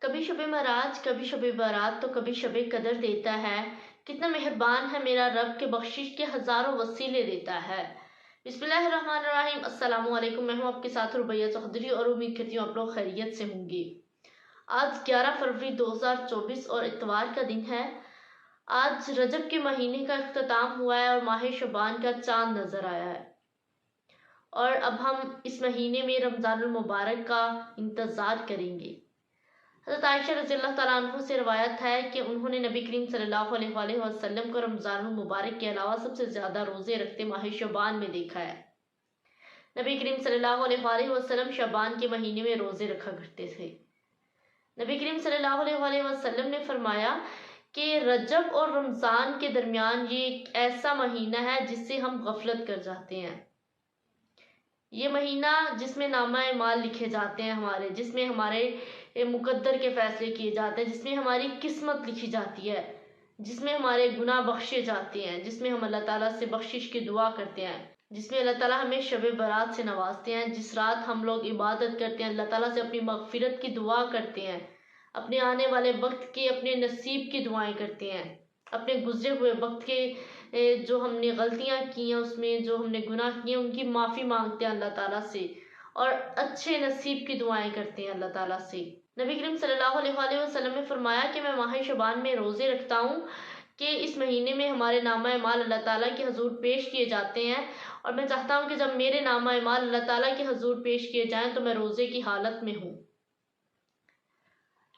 کبھی شب معراج کبھی شب بارات تو کبھی شب قدر دیتا ہے، کتنا مہربان ہے میرا رب کہ بخشش کے ہزاروں وسیلے دیتا ہے۔ بسم اللہ الرحمن الرحیم۔ السلام علیکم، میں ہوں آپ کے ساتھ ربیہ چودھری اور امید کرتی ہوں آپ لوگ خیریت سے ہوں گے۔ آج 11 فروری 2024 اور اتوار کا دن ہے۔ آج رجب کے مہینے کا اختتام ہوا ہے اور ماہ شعبان کا چاند نظر آیا ہے، اور اب ہم اس مہینے میں رمضان المبارک کا انتظار کریں گے۔ حضرت عائشہ رضی اللہ تعالیٰ عنہ سے روایت ہے کہ انہوں نے نبی کریم صلی اللہ علیہ وآلہ وسلم کو رمضان المبارک کے علاوہ سب سے زیادہ روزے رکھتے ماہ شعبان میں دیکھا ہے۔ نبی کریم صلی اللہ علیہ وآلہ وسلم شعبان کے مہینے میں روزے رکھا کرتے تھے۔ نبی کریم صلی اللہ علیہ وآلہ وسلم نے فرمایا کہ رجب اور رمضان کے درمیان یہ ایک ایسا مہینہ ہے جس سے ہم غفلت کر جاتے ہیں۔ یہ مہینہ جس میں نامہ اعمال لکھے جاتے ہیں ہمارے، جس میں ہمارے مقدر کے فیصلے کیے جاتے ہیں، جس میں ہماری قسمت لکھی جاتی ہے، جس میں ہمارے گناہ بخشے جاتے ہیں، جس میں ہم اللہ تعالیٰ سے بخشش کی دعا کرتے ہیں، جس میں اللہ تعالیٰ ہمیں شب برات سے نوازتے ہیں، جس رات ہم لوگ عبادت کرتے ہیں، اللہ تعالیٰ سے اپنی مغفرت کی دعا کرتے ہیں، اپنے آنے والے وقت کے اپنے نصیب کی دعائیں کرتے ہیں، اپنے گزرے ہوئے وقت کے جو ہم نے غلطیاں کی ہیں، اس میں جو ہم نے گناہ کیے ہیں ان کی معافی مانگتے ہیں اللہ تعالیٰ سے، اور اچھے نصیب کی دعائیں کرتے ہیں اللہ تعالیٰ سے۔ نبی کریم صلی اللہ علیہ وآلہ وسلم نے فرمایا کہ میں ماہ شعبان میں روزے رکھتا ہوں کہ اس مہینے میں ہمارے نامہ اعمال اللہ تعالیٰ کے حضور پیش کیے جاتے ہیں، اور میں چاہتا ہوں کہ جب میرے نامہ اعمال اللہ تعالیٰ کے حضور پیش کیے جائیں تو میں روزے کی حالت میں ہوں۔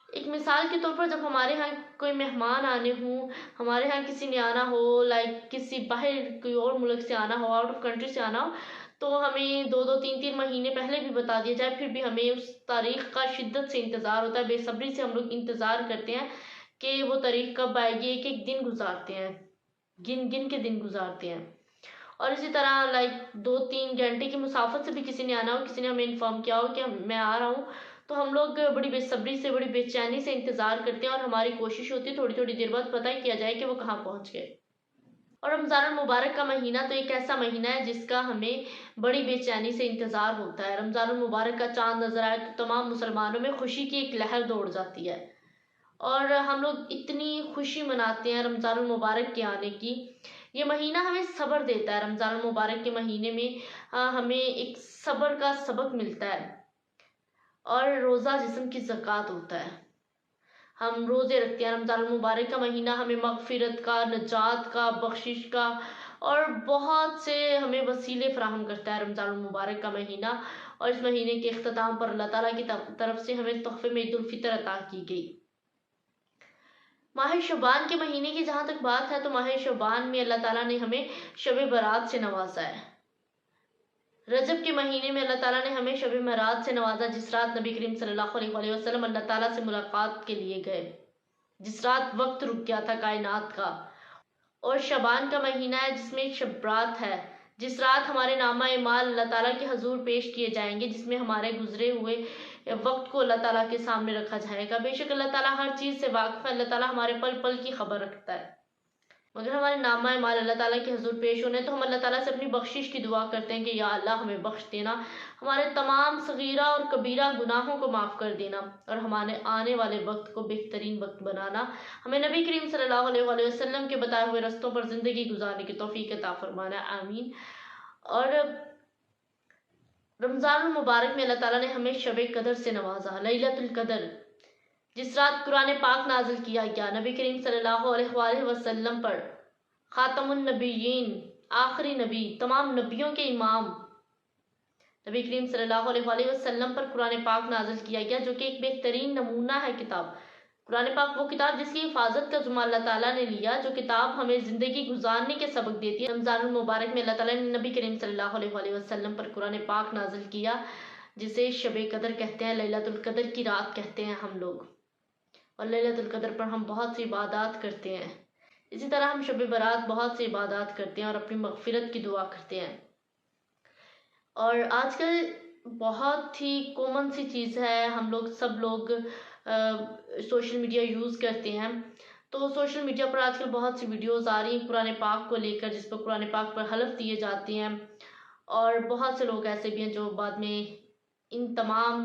ایک مثال کے طور پر جب ہمارے ہاں کوئی مہمان آنے ہوں، ہمارے ہاں کسی نے آنا ہو، کسی باہر کوئی اور ملک سے آنا ہو، آؤٹ آف کنٹری سے آنا ہو، تو ہمیں 2-3 مہینے پہلے بھی بتا دیا جائے، پھر بھی ہمیں اس تاریخ کا شدت سے انتظار ہوتا ہے، بے صبری سے ہم لوگ انتظار کرتے ہیں کہ وہ تاریخ کب آئے گی۔ ایک ایک دن گزارتے ہیں، گن کے دن گزارتے ہیں، اور اسی طرح 2-3 گھنٹے کی مسافت سے بھی کسی نے آنا ہو، کسی نے ہمیں انفارم کیا ہو کہ میں آ رہا ہوں، تو ہم لوگ بڑی بے صبری سے، بڑی بے چینی سے انتظار کرتے ہیں، اور ہماری کوشش ہوتی ہے تھوڑی دیر بعد پتہ ہی کیا جائے کہ وہ کہاں پہنچ گئے۔ اور رمضان المبارک کا مہینہ تو ایک ایسا مہینہ ہے جس کا ہمیں بڑی بے چینی سے انتظار ہوتا ہے۔ رمضان المبارک کا چاند نظر آئے تو تمام مسلمانوں میں خوشی کی ایک لہر دوڑ جاتی ہے، اور ہم لوگ اتنی خوشی مناتے ہیں رمضان المبارک کے آنے کی۔ یہ مہینہ ہمیں صبر دیتا ہے۔ رمضان المبارک کے مہینے میں ہمیں ایک صبر کا سبق ملتا ہے، اور روزہ جسم کی زکوٰۃ ہوتا ہے۔ ہم روزے رکھتے ہیں۔ رمضان المبارک کا مہینہ ہمیں مغفرت کا، نجات کا، بخشش کا اور بہت سے ہمیں وسیلے فراہم کرتا ہے رمضان المبارک کا مہینہ، اور اس مہینے کے اختتام پر اللہ تعالیٰ کی طرف سے ہمیں تحفے میں عید الفطر عطا کی گئی۔ ماہ شعبان کے مہینے کی جہاں تک بات ہے تو ماہ شعبان میں اللہ تعالیٰ نے ہمیں شب برات سے نوازا ہے۔ رجب کے مہینے میں اللہ تعالیٰ نے ہمیں شب معراج سے نوازا، جس رات نبی کریم صلی اللہ علیہ وآلہ وسلم اللہ تعالیٰ سے ملاقات کے لیے گئے، جس رات وقت رک گیا تھا کائنات کا۔ اور شعبان کا مہینہ ہے جس میں ایک شب برات ہے، جس رات ہمارے نامہ اعمال اللہ تعالیٰ کے حضور پیش کیے جائیں گے، جس میں ہمارے گزرے ہوئے وقت کو اللہ تعالیٰ کے سامنے رکھا جائے گا۔ بے شک اللہ تعالیٰ ہر چیز سے واقف ہے، اللہ تعالیٰ ہمارے پل پل کی خبر رکھتا ہے، مگر ہمارے نامہ اعمال اللہ تعالیٰ کے حضور پیش ہونے تو ہم اللہ تعالیٰ سے اپنی بخشش کی دعا کرتے ہیں کہ یا اللہ ہمیں بخش دینا، ہمارے تمام صغیرہ اور کبیرہ گناہوں کو معاف کر دینا، اور ہمارے آنے والے وقت کو بہترین وقت بنانا، ہمیں نبی کریم صلی اللہ علیہ وآلہ وسلم کے بتائے ہوئے رستوں پر زندگی گزارنے کی توفیق عطا فرمانا، آمین۔ اور رمضان المبارک میں اللہ تعالیٰ نے ہمیں شب قدر سے نوازا، لیلۃ القدر، جس رات قرآن پاک نازل کیا گیا نبی کریم صلی اللہ علیہ وآلہ وسلم پر، خاتم النبیین، آخری نبی، تمام نبیوں کے امام نبی کریم صلی اللہ علیہ وآلہ وسلم پر قرآن پاک نازل کیا گیا، جو کہ ایک بہترین نمونہ ہے کتاب۔ قرآن پاک وہ کتاب جس کی حفاظت کا ذمہ اللہ تعالیٰ نے لیا، جو کتاب ہمیں زندگی گزارنے کے سبق دیتی ہے۔ رمضان المبارک میں اللہ تعالیٰ نے نبی کریم صلی اللہ علیہ وآلہ وسلم پر قرآن پاک نازل کیا، جسے شب قدر کہتے ہیں، لیلۃ القدر کی رات کہتے ہیں ہم لوگ، اور لیلۃ القدر پر ہم بہت سی عبادات کرتے ہیں۔ اسی طرح ہم شب برات بہت سی عبادات کرتے ہیں اور اپنی مغفرت کی دعا کرتے ہیں۔ اور آج کل بہت ہی کامن سی چیز ہے، ہم لوگ سب لوگ سوشل میڈیا یوز کرتے ہیں، تو سوشل میڈیا پر آج کل بہت سی ویڈیوز آ رہی ہیں قرآن پاک کو لے کر، جس پر قرآن پاک پر حلف دیے جاتے ہیں، اور بہت سے لوگ ایسے بھی ہیں جو بعد میں ان تمام